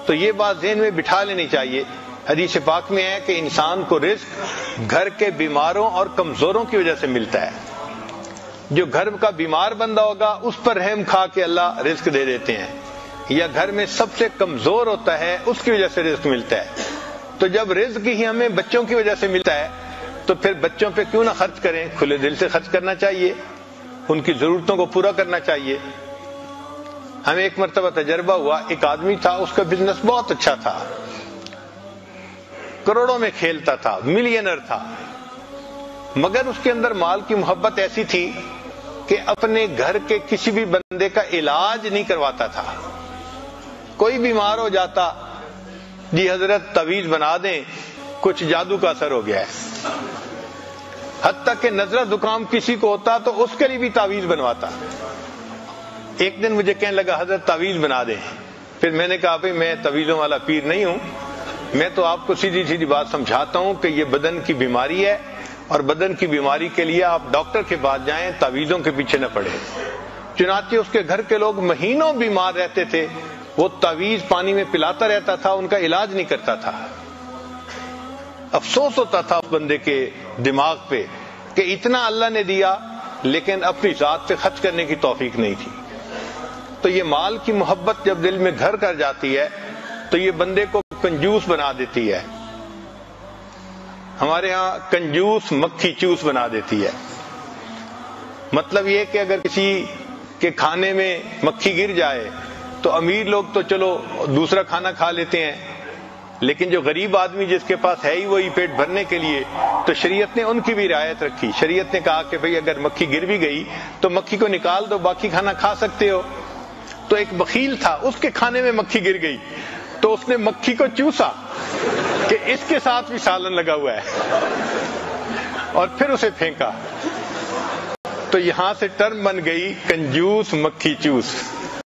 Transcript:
تو یہ بات ذہن میں بٹھا لینی چاہیے. حدیث پاک میں ہے کہ انسان کو رزق گھر کے بیماروں اور کمزوروں کی وجہ سے ملتا ہے. جو گھر کا بیمار بندہ ہوگا اس پر رحم کھا کے اللہ رزق دے دیتے ہیں, یا گھر میں سب سے کمزور ہوتا ہے اس کی وجہ سے رزق ملتا ہے. تو جب رزق ہی ہمیں بچوں کی وجہ سے ملتا ہے تو پھر بچوں پہ کیوں نہ خرچ کریں, کھلے دل سے خرچ کرنا چاہیے, ان کی ضرورتوں کو پورا کرنا چاہیے. ہمیں ایک مرتبہ تجربہ ہوا, ایک آدمی تھا, اس کا بزنس بہت اچھا تھا, کروڑوں میں کھیلتا تھا, ملینر تھا, مگر اس کے اندر مال کی محبت ایسی تھی کہ اپنے گھر کے کسی بھی بندے کا علاج نہیں کرواتا تھا. کوئی بیمار ہو جاتا, جی حضرت تعویذ بنا دیں, کچھ جادو کا اثر ہو گیا ہے. حتیٰ کہ نزلہ زکام کسی کو ہوتا تو اس کے لیے بھی تعویذ بنواتا. ایک دن مجھے کہنے لگا حضرت تعویذ بنا دیں. پھر میں نے کہا بھائی میں تعویذوں والا پیر نہیں ہوں, میں تو آپ کو سیدھی سیدھی بات سمجھاتا ہوں کہ یہ بدن کی بیماری ہے, اور بدن کی بیماری کے لیے آپ ڈاکٹر کے پاس جائیں, تعویذوں کے پیچھے نہ پڑیں. چنانچہ اس کے گھر کے لوگ مہینوں بیمار رہتے تھے, وہ تعویذ پانی میں پلاتا رہتا تھا, ان کا علاج نہیں کرتا تھا. افسوس ہوتا تھا اس بندے کے دماغ پہ کہ اتنا اللہ نے دیا لیکن اپنی ذات پہ خرچ کرنے کی توفیق نہیں تھی. تو یہ مال کی محبت جب دل میں گھر کر جاتی ہے تو یہ بندے کو کنجوس بنا دیتی ہے. ہمارے ہاں کنجوس مکھی چوس بنا دیتی ہے. مطلب یہ کہ اگر کسی کے کھانے میں مکھی گر جائے تو امیر لوگ تو چلو دوسرا کھانا کھا لیتے ہیں, لیکن جو غریب آدمی جس کے پاس ہے ہی وہی پیٹ بھرنے کے لیے, تو شریعت نے ان کی بھی رعایت رکھی. شریعت نے کہا کہ بھئی اگر مکھی گر بھی گئی تو مکھی کو نکال دو, باقی کھانا کھا سکتے ہو. تو ایک بخیل تھا, اس کے کھانے میں مکھی گر گئی تو اس نے مکھی کو چوسا کہ اس کے ساتھ بھی سالن لگا ہوا ہے, اور پھر اسے پھینکا. تو یہاں سے ٹرم بن گئی کنجوس مکھی چوس.